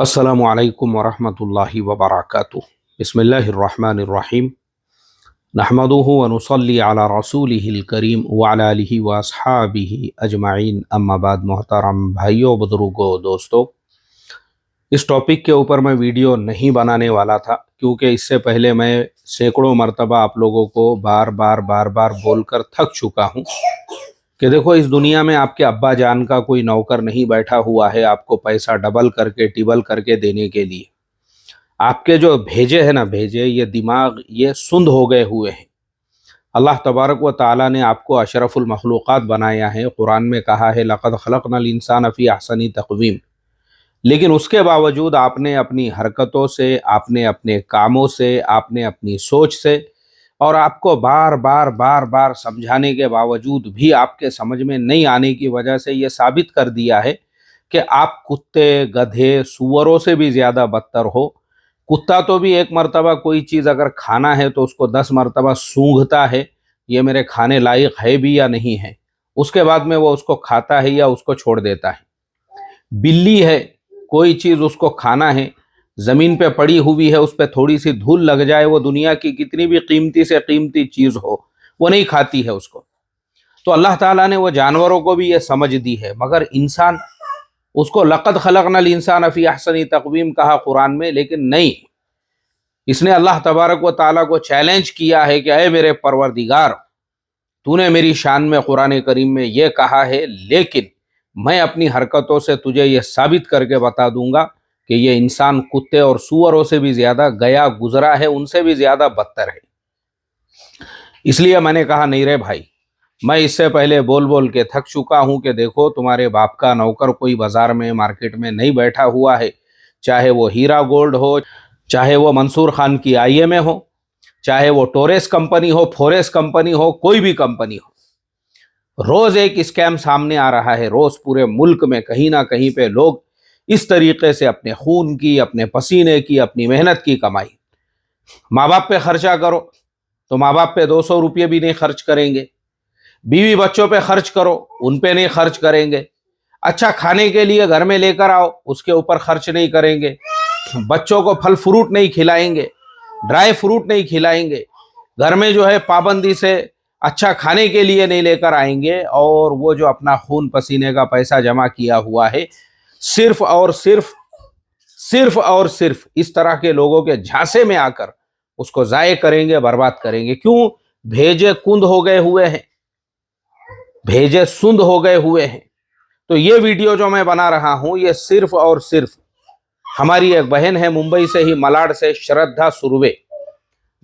अस्सलामु अलैकुम वरहमतुल्लाहि वबरकातुहू। बिस्मिल्लाहिर्रहमानिर्रहीम। नहमदुहु व नुसल्ली अला रसूलिहिल करीम व अला आलिहि व अस्हाबिहि अजमाइन, अम्मा बाद। मोहतरम भाइयों, बुजुर्गों, दोस्तों, इस टॉपिक के ऊपर मैं वीडियो नहीं बनाने वाला था क्योंकि इससे पहले मैं सैकड़ों मरतबा आप लोगों को बार बार बोलकर थक चुका हूँ कि देखो, इस दुनिया में आपके अब्बा जान का कोई नौकर नहीं बैठा हुआ है आपको पैसा डबल करके टिबल करके देने के लिए। आपके जो भेजे हैं ना, भेजे, ये दिमाग ये सुंद हो गए हुए हैं। अल्लाह तबारक व ताला ने आपको अशरफुल मखलूक़ात बनाया है। कुरान में कहा है लक़द खलक़नल इंसान फ़ी अहसनी तक़वीम। लेकिन उसके बावजूद आपने अपनी हरकतों से, आपने अपने कामों से, आपने अपनी सोच से, और आपको बार बार समझाने के बावजूद भी आपके समझ में नहीं आने की वजह से ये साबित कर दिया है कि आप कुत्ते, गधे, सूअरों से भी ज़्यादा बदतर हो। कुत्ता तो भी एक मर्तबा कोई चीज़ अगर खाना है तो उसको 10 मर्तबा सूंघता है, ये मेरे खाने लायक है भी या नहीं है, उसके बाद में वो उसको खाता है या उसको छोड़ देता है। बिल्ली है, कोई चीज़ उसको खाना है, ज़मीन पे पड़ी हुई है, उस पर थोड़ी सी धूल लग जाए, वो दुनिया की कितनी भी कीमती से कीमती चीज़ हो, वो नहीं खाती है उसको। तो अल्लाह ताला ने वो जानवरों को भी ये समझ दी है, मगर इंसान, उसको लक़द खलक़नल इंसान फ़ी अहसनी तक़वीम कहा कुरान में, लेकिन नहीं, इसने अल्लाह तबारक व ताला को चैलेंज किया है कि अय मेरे परवरदिगार, तूने मेरी शान में कुरान करीम में ये कहा है, लेकिन मैं अपनी हरकतों से तुझे ये साबित करके बता दूंगा कि ये इंसान कुत्ते और सूअरों से भी ज़्यादा गया गुजरा है, उनसे भी ज़्यादा बदतर है। इसलिए मैंने कहा नहीं रे भाई, मैं इससे पहले बोल बोल के थक चुका हूं कि देखो, तुम्हारे बाप का नौकर कोई बाजार में, मार्केट में नहीं बैठा हुआ है। चाहे वो हीरा गोल्ड हो, चाहे वो मंसूर खान की IMA हो, चाहे वो टोरेस कंपनी हो, फोरेस कंपनी हो, कोई भी कंपनी हो, रोज एक स्कैम सामने आ रहा है। रोज पूरे मुल्क में कहीं ना कहीं पे लोग इस तरीके से अपने खून की, अपने पसीने की, अपनी मेहनत की कमाई, माँ बाप पे खर्चा करो तो माँ बाप पे 200 रुपये भी नहीं खर्च करेंगे। बीवी बच्चों पे खर्च करो, उन पे नहीं खर्च करेंगे। अच्छा खाने के लिए घर में लेकर आओ, उसके ऊपर खर्च नहीं करेंगे। बच्चों को फल फ्रूट नहीं खिलाएंगे, ड्राई फ्रूट नहीं खिलाएंगे। घर में जो है पाबंदी से अच्छा खाने के लिए नहीं लेकर आएंगे। और वो जो अपना खून पसीने का पैसा जमा किया हुआ है, सिर्फ और सिर्फ इस तरह के लोगों के झांसे में आकर उसको जाये करेंगे, बर्बाद करेंगे। क्यों? भेजे कुंद हो गए हुए हैं, भेजे सुंद हो गए हुए हैं। तो ये वीडियो जो मैं बना रहा हूं, ये सिर्फ और सिर्फ हमारी एक बहन है मुंबई से ही, मलाड से, श्रद्धा सुरवे,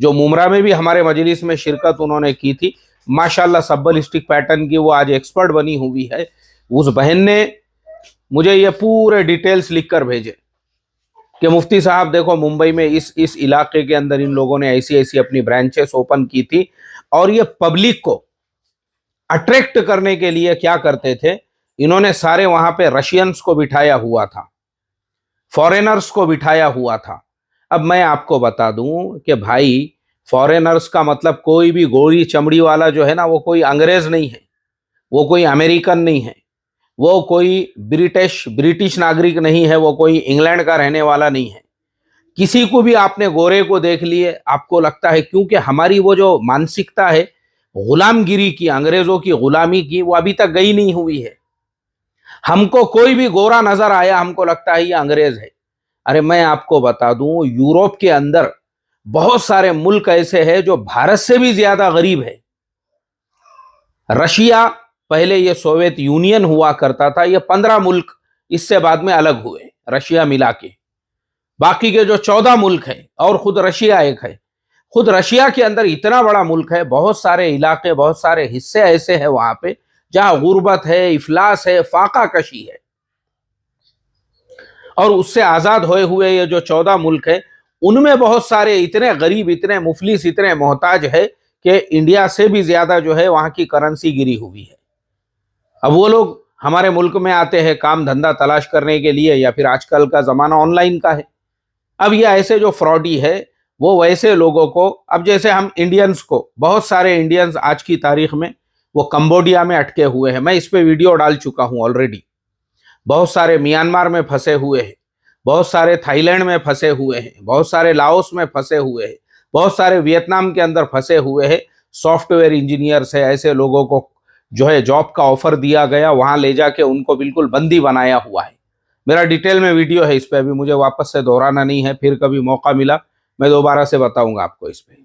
जो मुमरा में भी हमारे मजलिस में शिरकत उन्होंने की थी। माशाल्लाह सब्बल स्टिक पैटर्न की वो आज एक्सपर्ट बनी हुई है। उस बहन ने मुझे ये पूरे डिटेल्स लिखकर भेजे कि मुफ्ती साहब देखो, मुंबई में इस इलाके के अंदर इन लोगों ने ऐसी ऐसी अपनी ब्रांचेस ओपन की थी, और ये पब्लिक को अट्रैक्ट करने के लिए क्या करते थे, इन्होंने सारे वहां पे रशियंस को बिठाया हुआ था, फॉरेनर्स को बिठाया हुआ था। अब मैं आपको बता दूं कि भाई, फॉरेनर्स का मतलब कोई भी गोरी चमड़ी वाला जो है ना, वो कोई अंग्रेज नहीं है, वो कोई अमेरिकन नहीं है, वो कोई ब्रिटिश नागरिक नहीं है, वो कोई इंग्लैंड का रहने वाला नहीं है। किसी को भी आपने गोरे को देख लिए, आपको लगता है, क्योंकि हमारी वो जो मानसिकता है गुलामगिरी की, अंग्रेजों की गुलामी की, वो अभी तक गई नहीं हुई है। हमको कोई भी गोरा नजर आया, हमको लगता है ये अंग्रेज है। अरे मैं आपको बता दूं, यूरोप के अंदर बहुत सारे मुल्क ऐसे हैं जो भारत से भी ज्यादा गरीब है। रशिया, पहले ये सोवियत यूनियन हुआ करता था, ये 15 मुल्क इससे बाद में अलग हुए, रशिया मिला के। बाकी के जो 14 मुल्क हैं, और खुद रशिया एक है, खुद रशिया के अंदर इतना बड़ा मुल्क है, बहुत सारे इलाके, बहुत सारे हिस्से ऐसे हैं वहां पे जहां गुर्बत है, इफलास है, फाका कशी है। और उससे आजाद होए हुए ये जो 14 मुल्क है, उनमें बहुत सारे इतने गरीब, इतने मुफलिस, इतने मोहताज है कि इंडिया से भी ज्यादा जो है वहां की करेंसी गिरी हुई है। अब वो लोग हमारे मुल्क में आते हैं काम धंधा तलाश करने के लिए, या फिर आजकल का जमाना ऑनलाइन का है। अब ये ऐसे जो फ्रॉडी है, वो वैसे लोगों को, अब जैसे हम इंडियंस को, बहुत सारे इंडियंस आज की तारीख में वो कंबोडिया में अटके हुए हैं, मैं इस पे वीडियो डाल चुका हूं ऑलरेडी। बहुत सारे म्यांमार में फंसे हुए हैं, बहुत सारे थाईलैंड में फंसे हुए हैं, बहुत सारे लाओस में फंसे हुए हैं, बहुत सारे वियतनाम के अंदर फंसे हुए हैं। सॉफ्टवेयर इंजीनियर्स है, ऐसे लोगों को जो है जॉब का ऑफर दिया गया, वहां ले जाके उनको बिल्कुल बंदी बनाया हुआ है। मेरा डिटेल में वीडियो है इस पे, अभी मुझे वापस से दोहराना नहीं है, फिर कभी मौका मिला मैं दोबारा से बताऊंगा आपको इस पे।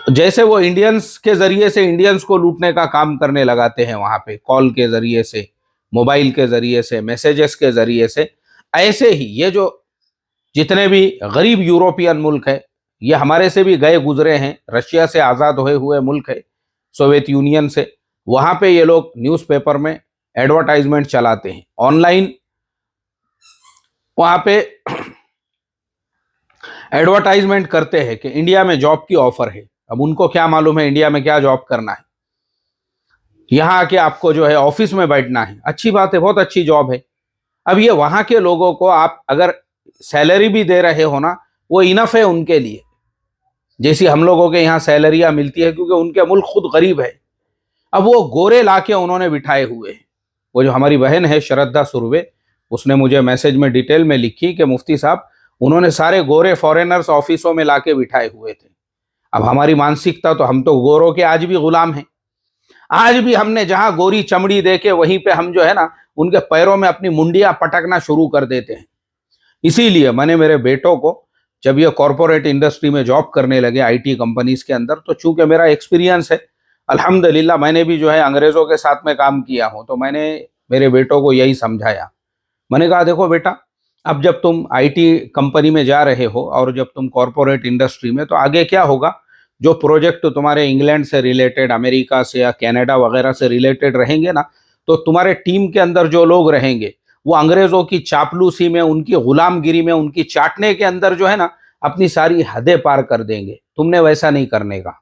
जैसे वो इंडियंस के जरिए से इंडियंस को लूटने का काम करने लगाते हैं वहां पे, कॉल के जरिए से, मोबाइल के जरिए से, मैसेजेस के जरिए से, ऐसे ही ये जो जितने भी गरीब यूरोपियन मुल्क है, ये हमारे से भी गए गुजरे हैं, रशिया से आज़ाद हुए हुए मुल्क है, सोवियत यूनियन से, वहां पे ये लोग न्यूज़पेपर में एडवर्टाइजमेंट चलाते हैं, ऑनलाइन वहां पे एडवर्टाइजमेंट करते हैं कि इंडिया में जॉब की ऑफर है। अब उनको क्या मालूम है इंडिया में क्या जॉब करना है, यहाँ आके आपको जो है ऑफिस में बैठना है। अच्छी बात है, बहुत अच्छी जॉब है। अब ये वहां के लोगों को आप अगर सैलरी भी दे रहे हो ना, वो इनफ है उनके लिए, जैसी हम लोगों के यहाँ सैलरियां मिलती है, क्योंकि उनके मुल्क खुद गरीब है। अब वो गोरे लाके उन्होंने बिठाए हुए हैं। वो जो हमारी बहन है श्रद्धा सुरवे, उसने मुझे मैसेज में डिटेल में लिखी कि मुफ्ती साहब उन्होंने सारे गोरे फॉरेनर्स ऑफिसों में लाके बिठाए हुए थे। अब हमारी मानसिकता तो, हम तो गोरों के आज भी गुलाम हैं। आज भी हमने जहां गोरी चमड़ी देके वहीं पे हम जो है ना उनके पैरों में अपनी मुंडियां पटकना शुरू कर देते हैं। इसीलिए मैंने मेरे बेटों को, जब ये कॉरपोरेट इंडस्ट्री में जॉब करने लगे आईटी कंपनीज के अंदर, तो चूंकि मेरा एक्सपीरियंस है अल्हम्दुलिल्लाह, मैंने भी जो है अंग्रेजों के साथ में काम किया हूं, तो मैंने मेरे बेटों को यही समझाया। मैंने कहा देखो बेटा, अब जब तुम आईटी कंपनी में जा रहे हो और जब तुम कॉरपोरेट इंडस्ट्री में, तो आगे क्या होगा, जो प्रोजेक्ट तुम्हारे इंग्लैंड से रिलेटेड, अमेरिका से या कनाडा वगैरह से रिलेटेड रहेंगे ना, तो तुम्हारे टीम के अंदर जो लोग रहेंगे वो अंग्रेजों की चापलूसी में, उनकी गुलामगिरी में, उनकी चाटने के अंदर जो है ना अपनी सारी हदें पार कर देंगे। तुमने वैसा नहीं करने का,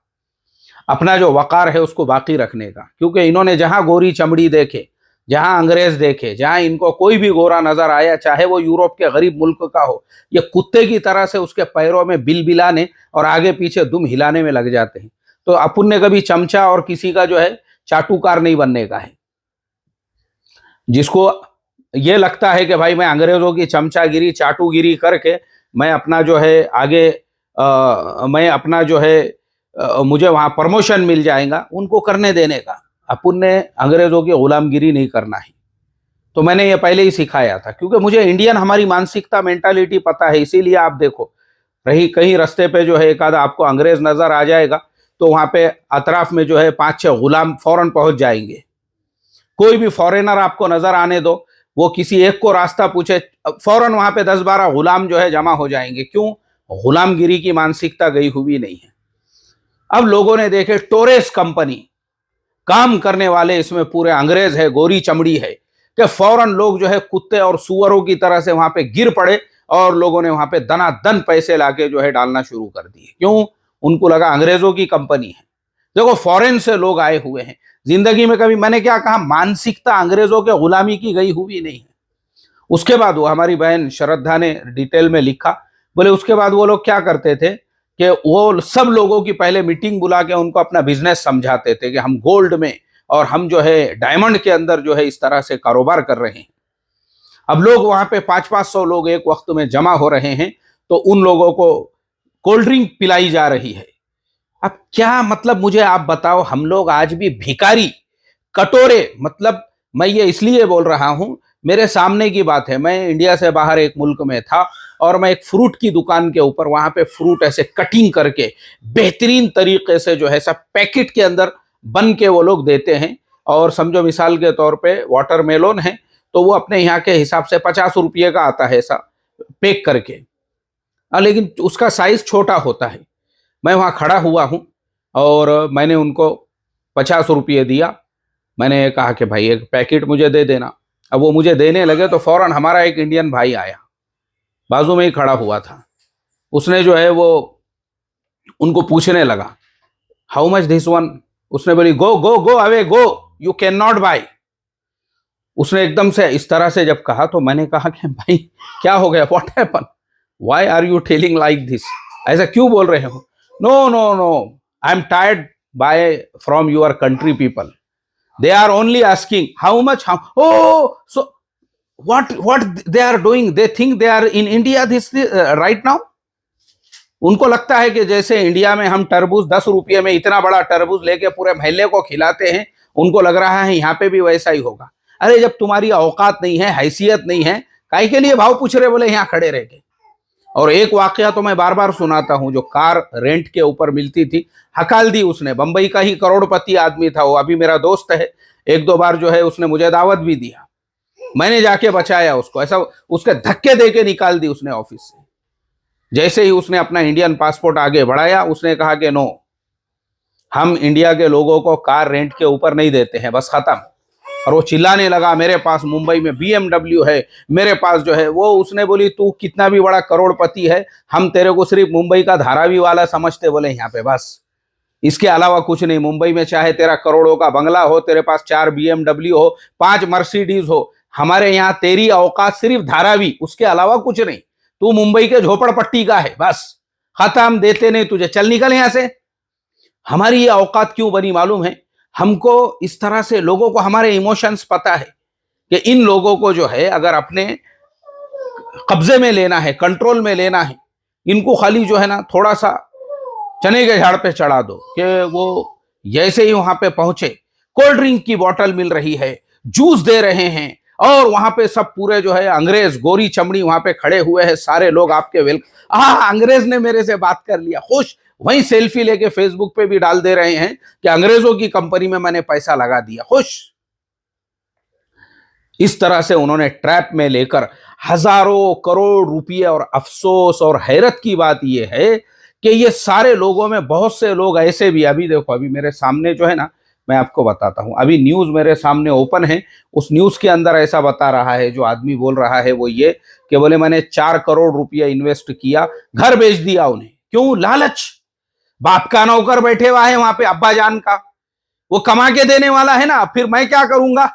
अपना जो वकार है उसको बाकी रखने का। क्योंकि इन्होंने जहां गोरी चमड़ी देखे, जहां अंग्रेज देखे, जहां इनको कोई भी गोरा नजर आया, चाहे वो यूरोप के गरीब मुल्क का हो, ये कुत्ते की तरह से उसके पैरों में बिल बिलाने और आगे पीछे दुम हिलाने में लग जाते हैं। तो अपन ने कभी चमचा और किसी का जो है चाटुकार नहीं बनने का है। जिसको ये लगता है कि भाई मैं अंग्रेजों की चमचागिरी, चाटुगिरी करके मैं अपना जो है आगे मैं अपना जो है मुझे वहां प्रमोशन मिल जाएगा, उनको करने देने का। अपन ने अंग्रेजों की गुलामगिरी नहीं करना है। तो मैंने ये पहले ही सिखाया था, क्योंकि मुझे इंडियन हमारी मानसिकता, मेंटालिटी पता है। इसीलिए आप देखो, रही कहीं रास्ते पे जो है एक आधा आपको अंग्रेज नजर आ जाएगा, तो वहां पे अतराफ में जो है 5-6 गुलाम फौरन पहुंच जाएंगे। कोई भी फॉरेनर आपको नजर आने दो, वो किसी एक को रास्ता पूछे, फौरन वहां पे 10-12 गुलाम जो है जमा हो जाएंगे। क्यों? गुलामगिरी की मानसिकता गई हुई नहीं है। अब लोगों ने देखे टोरेस कंपनी, काम करने वाले इसमें पूरे अंग्रेज है, गोरी चमड़ी है, कि फौरन लोग जो है कुत्ते और सुअरों की तरह से वहां पे गिर पड़े और लोगों ने वहां पे दनादन पैसे लाके जो है डालना शुरू कर दिए। क्यों? उनको लगा अंग्रेजों की कंपनी है। देखो, फॉरेन से लोग आए हुए हैं। जिंदगी में कभी, मैंने क्या कहा, मानसिकता अंग्रेजों के गुलामी की गई हुई नहीं है। उसके बाद वो हमारी बहन श्रद्धा ने डिटेल में लिखा, बोले उसके बाद वो लोग क्या करते थे कि वो सब लोगों की पहले मीटिंग बुला के उनको अपना बिजनेस समझाते थे कि हम गोल्ड में और हम जो है डायमंड के अंदर जो है इस तरह से कारोबार कर रहे हैं। अब लोग वहां पे 500-500 लोग एक वक्त में जमा हो रहे हैं, तो उन लोगों को कोल्ड ड्रिंक पिलाई जा रही है। अब क्या मतलब, मुझे आप बताओ, हम लोग आज भी भिखारी, कटोरे, मतलब मैं ये इसलिए बोल रहा हूं, मेरे सामने की बात है। मैं इंडिया से बाहर एक मुल्क में था और मैं एक फ्रूट की दुकान के ऊपर, वहां पे फ्रूट ऐसे कटिंग करके बेहतरीन तरीके से जो है सब पैकेट के अंदर बन के वो लोग देते हैं। और समझो मिसाल के तौर पे वाटरमेलोन है, तो वो अपने यहाँ के हिसाब से 50 रुपये का आता है ऐसा पैक करके, लेकिन उसका साइज छोटा होता है। मैं वहाँ खड़ा हुआ हूँ और मैंने उनको 50 रुपये दिया। मैंने कहा कि भाई एक पैकेट मुझे दे देना। अब वो मुझे देने लगे तो फौरन हमारा एक इंडियन भाई आया, बाजू में ही खड़ा हुआ था। उसने जो है वो उनको पूछने लगा, हाउ मच दिस वन? उसने बोली, go go go away go, you can not buy. उसने एकदम से इस तरह से जब कहा, तो मैंने कहा कि भाई क्या हो गया, what happen, why are you telling like this, ऐसा क्यों बोल रहे हो? No no no, I am tired by from your country people, they are only asking how much, how, oh so what they are doing, they think they are in India this right now. उनको लगता है कि जैसे India में हम तरबूज 10 रुपये में इतना बड़ा तरबूज लेके पूरे महल्ले को खिलाते हैं, उनको लग रहा है यहाँ पे भी वैसा ही होगा। अरे जब तुम्हारी औकात नहीं है, हैसियत नहीं है, काहे के लिए भाव पूछ रहे, बोले यहाँ खड़े रह के। और एक वाकया तो मैं बार बार सुनाता हूँ, जो कार रेंट के ऊपर मिलती थी, हकाल दी उसने। बंबई का ही करोड़पति आदमी था वो, अभी मेरा दोस्त है। एक दो बार जो है उसने मुझे दावत भी दिया, मैंने जाके बचाया उसको। ऐसा उसके धक्के दे के निकाल दी उसने ऑफिस से। जैसे ही उसने अपना इंडियन पासपोर्ट आगे बढ़ाया, उसने कहा कि नो, हम इंडिया के लोगों को कार रेंट के ऊपर नहीं देते हैं, बस खत्म। और वो चिल्लाने लगा, मेरे पास मुंबई में BMW है, मेरे पास जो है वो। उसने बोली तू कितना भी बड़ा करोड़पति है, हम तेरे को सिर्फ मुंबई का धारावी वाला समझते, बोले यहाँ पे बस, इसके अलावा कुछ नहीं। मुंबई में चाहे तेरा करोड़ों का बंगला हो, तेरे पास 4 BMW हो, 5 मर्सिडीज हो, हमारे यहाँ तेरी औकात सिर्फ धारावी, उसके अलावा कुछ नहीं। तू मुंबई के झोपड़पट्टी का है, बस खत्म, देते नहीं तुझे, चल निकल यहां से। हमारी ये औकात क्यों बनी मालूम है? हमको इस तरह से लोगों को हमारे इमोशंस पता है कि इन लोगों को जो है अगर अपने कब्जे में लेना है, कंट्रोल में लेना है, इनको खाली जो है ना थोड़ा सा चने के झाड़ पे चढ़ा दो कि वो जैसे ही वहां पे पहुंचे, कोल्ड ड्रिंक की बोतल मिल रही है, जूस दे रहे हैं, और वहां पे सब पूरे जो है अंग्रेज गोरी चमड़ी वहां पे खड़े हुए हैं, सारे लोग आपके अंग्रेज ने मेरे से बात कर लिया, खुश। वहीं सेल्फी लेके फेसबुक पे भी डाल दे रहे हैं कि अंग्रेजों की कंपनी में मैंने पैसा लगा दिया, खुश। इस तरह से उन्होंने ट्रैप में लेकर हजारों करोड़ रुपये। और अफसोस और हैरत की बात यह है कि ये सारे लोगों में बहुत से लोग ऐसे भी, अभी देखो, अभी मेरे सामने जो है ना, मैं आपको बताता हूं, अभी न्यूज मेरे सामने ओपन है। उस न्यूज के अंदर ऐसा बता रहा है, जो आदमी बोल रहा है वो ये कि बोले मैंने 4 करोड़ रुपया इन्वेस्ट किया, घर बेच दिया उन्हें। क्यों? लालच। बाप का नौकर बैठे हुआ है वहां पे, अब्बा जान का, वो कमा के देने वाला है ना, फिर मैं क्या करूंगा?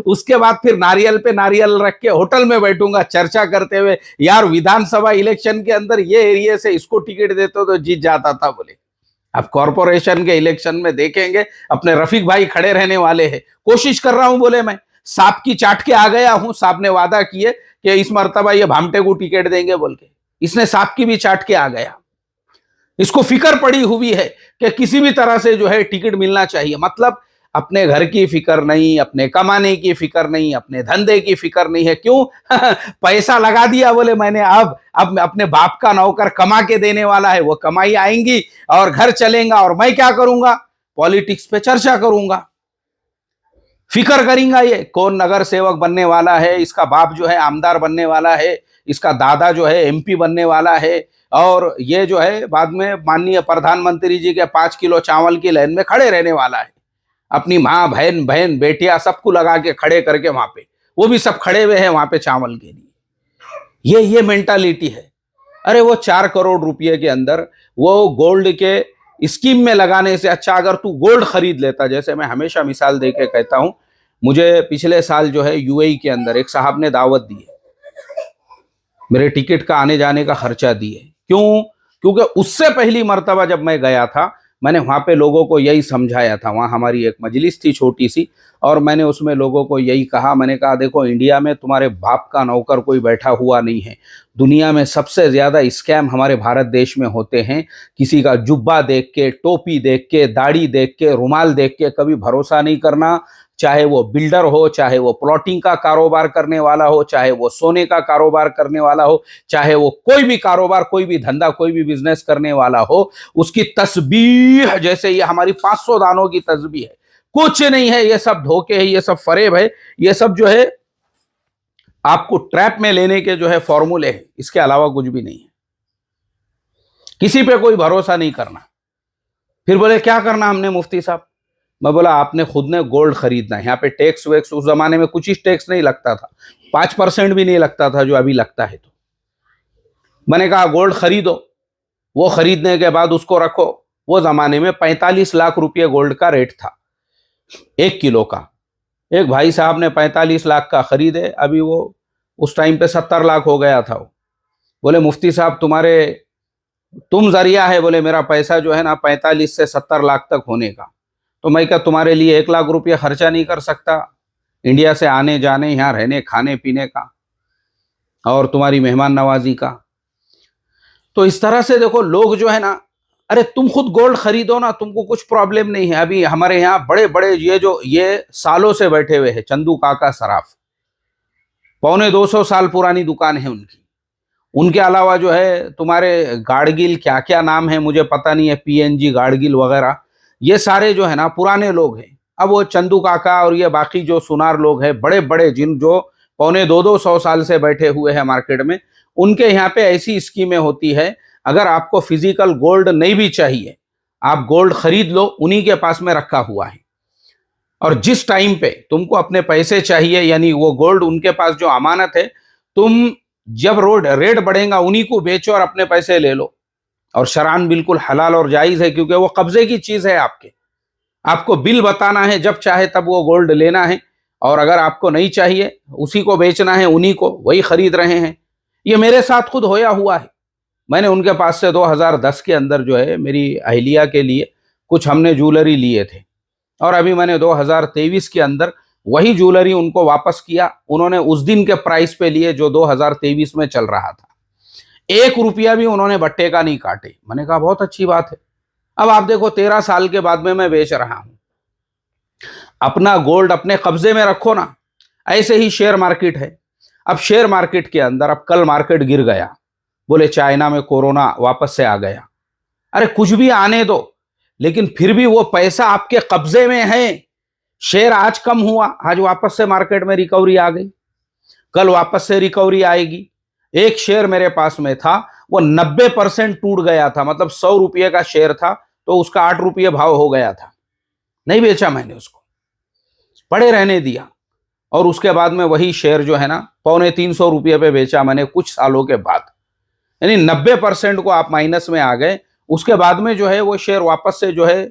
उसके बाद फिर नारियल पे नारियल रख के होटल में बैठूंगा चर्चा करते हुए, यार विधानसभा इलेक्शन के अंदर ये एरिया से इसको टिकट देते तो जीत जाता था। बोले अब कॉरपोरेशन के इलेक्शन में देखेंगे, अपने रफीक भाई खड़े रहने वाले हैं। कोशिश कर रहा हूं, बोले मैं सांप की चाट के आ गया हूं। सांप ने वादा किए कि इस मर्तबा ये भामटे को टिकट देंगे बोल के, इसने सांप की भी चाट के आ गया। इसको फिक्र पड़ी हुई है कि किसी भी तरह से जो है टिकट मिलना चाहिए। मतलब अपने घर की फिक्र नहीं, अपने कमाने की फिक्र नहीं, अपने धंधे की फिक्र नहीं है। क्यों? पैसा लगा दिया, बोले मैंने, अब अपने बाप का नौकर कमा के देने वाला है, वो कमाई आएंगी और घर चलेगा, और मैं क्या करूंगा? पॉलिटिक्स पे चर्चा करूंगा, फिक्र करेंगे ये कौन नगर सेवक बनने वाला है, इसका बाप जो है आमदार बनने वाला है, इसका दादा जो है MP बनने वाला है, और ये जो है बाद में माननीय प्रधानमंत्री जी के 5 किलो चावल की लाइन में खड़े रहने वाला है। अपनी माँ, बहन, बेटियां सबको लगा के खड़े करके वहां पे, वो भी सब खड़े हुए हैं वहां पे चावल के लिए। ये मेंटालिटी है। अरे वो 4 करोड़ रुपए के अंदर वो गोल्ड के स्कीम में लगाने से अच्छा अगर तू गोल्ड खरीद लेता। जैसे मैं हमेशा मिसाल दे के कहता हूं, मुझे पिछले साल जो है UAE के अंदर एक साहब ने दावत दी है, मेरे टिकट का आने जाने का खर्चा दिए। क्यों? क्योंकि उससे पहली मर्तबा जब मैं गया था, मैंने वहां पे लोगों को यही समझाया था। वहां हमारी एक मजलिस थी छोटी सी, और मैंने उसमें लोगों को यही कहा, मैंने कहा देखो, इंडिया में तुम्हारे बाप का नौकर कोई बैठा हुआ नहीं है। दुनिया में सबसे ज्यादा स्कैम हमारे भारत देश में होते हैं। किसी का जुब्बा देख के, टोपी देख के, दाढ़ी देख के, रुमाल देख के कभी भरोसा नहीं करना। चाहे वो बिल्डर हो, चाहे वो प्लॉटिंग का कारोबार करने वाला हो, चाहे वो सोने का कारोबार करने वाला हो, चाहे वो कोई भी कारोबार, कोई भी धंधा, कोई भी बिजनेस करने वाला हो, उसकी तस्बीह, जैसे ये हमारी 500 दानों की तस्बीह है, कुछ नहीं है। ये सब धोखे है, ये सब फरेब है, ये सब जो है आपको ट्रैप में लेने के जो है फॉर्मूले हैं, इसके अलावा कुछ भी नहीं है। किसी पे कोई भरोसा नहीं करना। फिर बोले क्या करना हमने मुफ्ती साहब? मैं बोला आपने खुद ने गोल्ड खरीदना है। यहाँ पे टैक्स वैक्स उस जमाने में कुछ ही टैक्स नहीं लगता था, 5% भी नहीं लगता था जो अभी लगता है। तो मैंने कहा गोल्ड खरीदो। वो खरीदने के बाद उसको रखो। वो जमाने में 45 लाख रुपये गोल्ड का रेट था 1 किलो का। एक भाई साहब ने 45 लाख का खरीदे, अभी वो उस टाइम पे 70 लाख हो गया था। बोले मुफ्ती साहब तुम जरिया है, बोले मेरा पैसा जो है ना 45 से 70 लाख तक होने का। तो मैं क्या तुम्हारे लिए 1 लाख रुपया खर्चा नहीं कर सकता? इंडिया से आने जाने, यहाँ रहने खाने पीने का और तुम्हारी मेहमान नवाजी का। तो इस तरह से देखो लोग जो है ना, अरे तुम खुद गोल्ड खरीदो ना, तुमको कुछ प्रॉब्लम नहीं है। अभी हमारे यहाँ बड़े बड़े ये सालों से बैठे हुए हैं, चंदू काका सराफ, 250 साल पुरानी दुकान है उनकी। उनके अलावा जो है तुम्हारे गाड़गिल, क्या क्या नाम है मुझे पता नहीं है, पीएनजी गाड़गिल वगैरह, ये सारे जो है ना पुराने लोग हैं। अब वो चंदू काका और ये बाकी जो सुनार लोग हैं बड़े बड़े, जिन जो 250 साल से बैठे हुए हैं मार्केट में, उनके यहाँ पे ऐसी स्कीमें होती है, अगर आपको फिजिकल गोल्ड नहीं भी चाहिए, आप गोल्ड खरीद लो, उन्हीं के पास में रखा हुआ है। और जिस टाइम पे तुमको अपने पैसे चाहिए, यानी वो गोल्ड उनके पास जो अमानत है, तुम जब रेट बढ़ेगा उन्हीं को बेचो और अपने पैसे ले लो। और शरान बिल्कुल हलाल और जायज है, क्योंकि वो कब्जे की चीज है आपके। आपको बिल बताना है, जब चाहे तब वो गोल्ड लेना है, और अगर आपको नहीं चाहिए उसी को बेचना है, उन्हीं को, वही खरीद रहे हैं। ये मेरे साथ खुद होया हुआ है। मैंने उनके पास से 2010 के अंदर जो है मेरी अहलिया के लिए कुछ हमने ज्वेलरी लिए थे, और अभी मैंने 2023 के अंदर वही ज्वेलरी उनको वापस किया। उन्होंने उस दिन के प्राइस पे लिए जो 2023 में चल रहा था। 1 रुपया भी उन्होंने बट्टे का नहीं काटे। मैंने कहा बहुत अच्छी बात है। अब आप देखो 13 साल के बाद में मैं बेच रहा हूं। अपना गोल्ड अपने कब्जे में रखो ना। ऐसे ही शेयर मार्केट है। अब शेयर मार्केट के अंदर, अब कल मार्केट गिर गया, बोले चाइना में कोरोना वापस से आ गया। अरे कुछ भी आने दो, लेकिन फिर भी वो पैसा आपके कब्जे में है। शेयर आज कम हुआ, आज वापस से मार्केट में रिकवरी आ गई, कल वापस से रिकवरी आएगी। एक शेयर मेरे पास में था, वो 90% टूट गया था, मतलब 100 रुपये का शेयर था, तो उसका 8 रुपये भाव हो गया था। नहीं बेचा मैंने उसको, पड़े रहने दिया। और उसके बाद में वही शेयर जो है ना 250 रुपये पे बेचा मैंने कुछ सालों के बाद। यानी 90% को आप माइनस में आ गए। उसके बाद में जो है वो शेयर वापस से जो है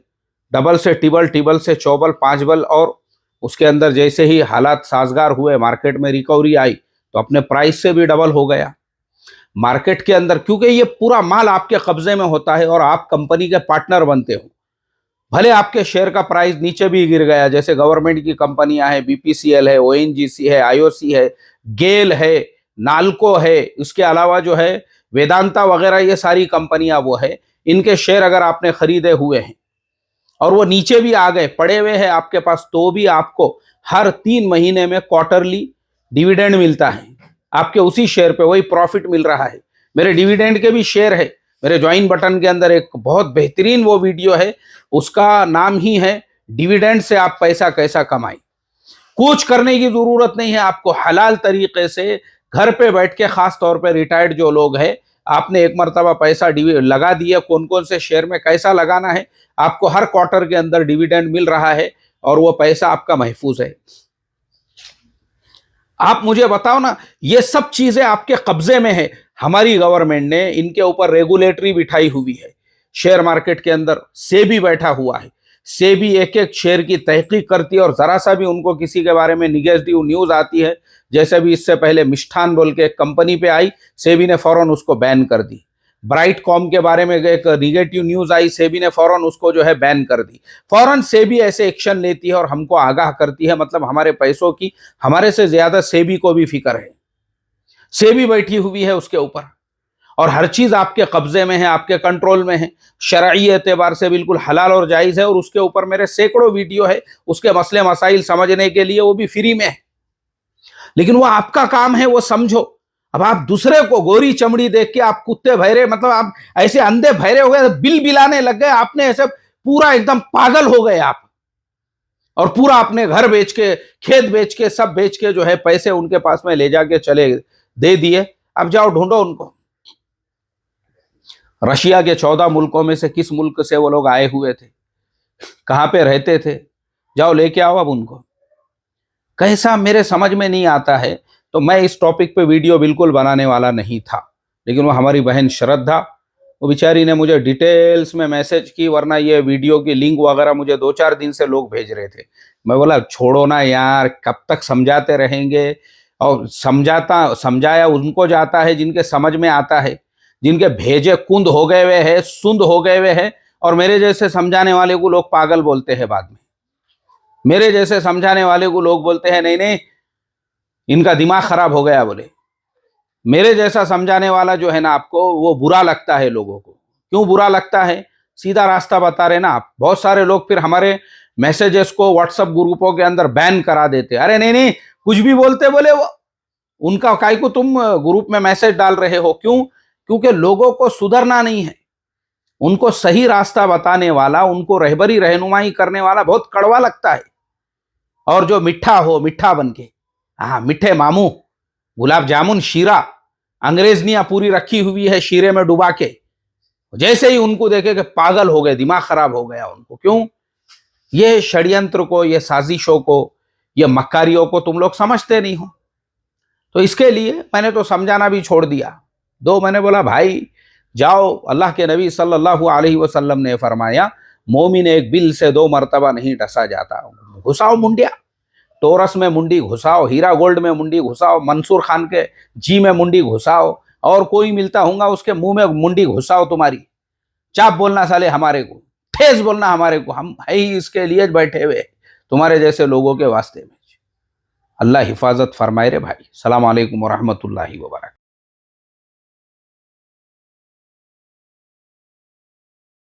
डबल से टिबल, टिबल से चौबल, पांचबल, और उसके अंदर जैसे ही हालात साजगार हुए, मार्केट में रिकवरी आई, तो अपने प्राइस से भी डबल हो गया मार्केट के अंदर। क्योंकि ये पूरा माल आपके कब्जे में होता है और आप कंपनी के पार्टनर बनते हो। भले आपके शेयर का प्राइस नीचे भी गिर गया, जैसे गवर्नमेंट की कंपनियां हैं, बीपीसीएल है, ओएनजीसी है, आईओसी है, गेल है, नाल्को है, उसके अलावा जो है वेदांता वगैरह, ये सारी कंपनियां वो है। इनके शेयर अगर आपने खरीदे हुए हैं और वो नीचे भी आ गए, पड़े हुए हैं आपके पास, तो भी आपको हर 3 महीने में क्वार्टरली डिविडेंड मिलता है आपके उसी शेयर पे, वही प्रॉफिट मिल रहा है। मेरे डिविडेंड के भी शेयर है। मेरे ज्वाइन बटन के अंदर एक बहुत बेहतरीन वो वीडियो है, उसका नाम ही है डिविडेंड से आप पैसा कैसा कमाएं। कुछ करने की जरूरत नहीं है आपको, हलाल तरीके से घर पे बैठ के, खास तौर पे रिटायर्ड जो लोग हैं, आपने एक मरतबा पैसा लगा दिया, कौन कौन से शेयर में कैसा लगाना है, आपको हर क्वार्टर के अंदर डिविडेंड मिल रहा है और वो पैसा आपका महफूज है। आप मुझे बताओ ना, ये सब चीजें आपके कब्जे में है। हमारी गवर्नमेंट ने इनके ऊपर रेगुलेटरी बिठाई हुई है। शेयर मार्केट के अंदर सेबी बैठा हुआ है। सेबी एक एक शेयर की तहकीक करती है, और जरा सा भी उनको किसी के बारे में निगेटिव न्यूज आती है, जैसे भी इससे पहले मिष्ठान बोल के एक कंपनी पे आई, सेबी ने फौरन उसको बैन कर दी। ब्राइट कॉम के बारे में एक निगेटिव न्यूज आई, सेबी ने फौरन उसको जो है बैन कर दी। फौरन सेबी ऐसे एक्शन लेती है और हमको आगाह करती है, मतलब हमारे पैसों की हमारे से ज्यादा सेबी को भी फिक्र है। सेबी बैठी हुई है उसके ऊपर, और हर चीज आपके कब्जे में है, आपके कंट्रोल में है। शरई एतबार से बिल्कुल हलाल और जायज है। और उसके ऊपर मेरे सैकड़ों वीडियो है, उसके मसले मसाइल समझने के लिए, वो भी फ्री में है। लेकिन वो आपका काम है, वो समझो। अब आप दूसरे को गोरी चमड़ी देख के आप कुत्ते भैरे, मतलब आप ऐसे अंधे भैरे हो गए, बिल बिलाने लग गए, आपने ऐसे पूरा एकदम पागल हो गए आप। और पूरा अपने घर बेच के, खेत बेच के, सब बेच के जो है पैसे उनके पास में ले जाके चले दे दिए। अब जाओ ढूंढो उनको। रशिया के 14 मुल्कों में से किस मुल्क से वो लोग आए हुए थे, कहां पे रहते थे, जाओ लेके आओ अब उनको। कैसा मेरे समझ में नहीं आता है। तो मैं इस टॉपिक पे वीडियो बिल्कुल बनाने वाला नहीं था, लेकिन वो हमारी बहन श्रद्धा, वो बेचारी ने मुझे डिटेल्स में मैसेज की, वरना ये वीडियो की लिंक वगैरह मुझे 2-4 दिन से लोग भेज रहे थे। मैं बोला छोड़ो ना यार, कब तक समझाते रहेंगे। और समझाया उनको जाता है जिनके समझ में आता है, जिनके भेजे कुंद हो गए हुए हैं, सुंद हो गए हुए हैं, और मेरे जैसे समझाने वाले को लोग पागल बोलते हैं बाद में। मेरे जैसे समझाने वाले को लोग बोलते हैं नहीं नहीं इनका दिमाग खराब हो गया बोले। मेरे जैसा समझाने वाला जो है ना आपको, वो बुरा लगता है लोगों को। क्यों बुरा लगता है? सीधा रास्ता बता रहे ना आप। बहुत सारे लोग फिर हमारे मैसेजेस को व्हाट्सएप ग्रुपों के अंदर बैन करा देते। अरे नहीं नहीं कुछ भी बोलते बोले वो, उनका काहे को तुम ग्रुप में मैसेज डाल रहे हो? क्यों? क्योंकि लोगों को सुधरना नहीं है। उनको सही रास्ता बताने वाला, उनको रहबरी रहनुमाई करने वाला बहुत कड़वा लगता है। और जो मिठा हो, मिठा बन के, हाँ मिठे मामू, गुलाब जामुन, शीरा, अंग्रेजनियां पूरी रखी हुई है शीरे में डुबा के, जैसे ही उनको देखे कि पागल हो गए, दिमाग खराब हो गया उनको। क्यों? ये षड्यंत्र को, ये साजिशों को, ये मक्कारियों को तुम लोग समझते नहीं हो। तो इसके लिए मैंने तो समझाना भी छोड़ दिया। मैंने बोला भाई जाओ, अल्लाह के नबी सल्लल्लाहु अलैहि वसल्लम ने फरमाया मोमिन एक बिल से 2 मरतबा नहीं डसा जाता। घुसाओ मुंडिया, टोरस में मुंडी घुसाओ, हीरा गोल्ड में मुंडी घुसाओ, मंसूर खान के जी में मुंडी घुसाओ, और कोई मिलता होगा उसके मुंह में मुंडी घुसाओ तुम्हारी। चाप बोलना साले हमारे को, ठेस बोलना हमारे को, हम है ही इसके लिए बैठे हुए तुम्हारे जैसे लोगों के वास्ते में। अल्लाह हिफाजत फरमाए रे भाई। सलाम अलैकुम व रहमतुल्लाहि व बरकातहू।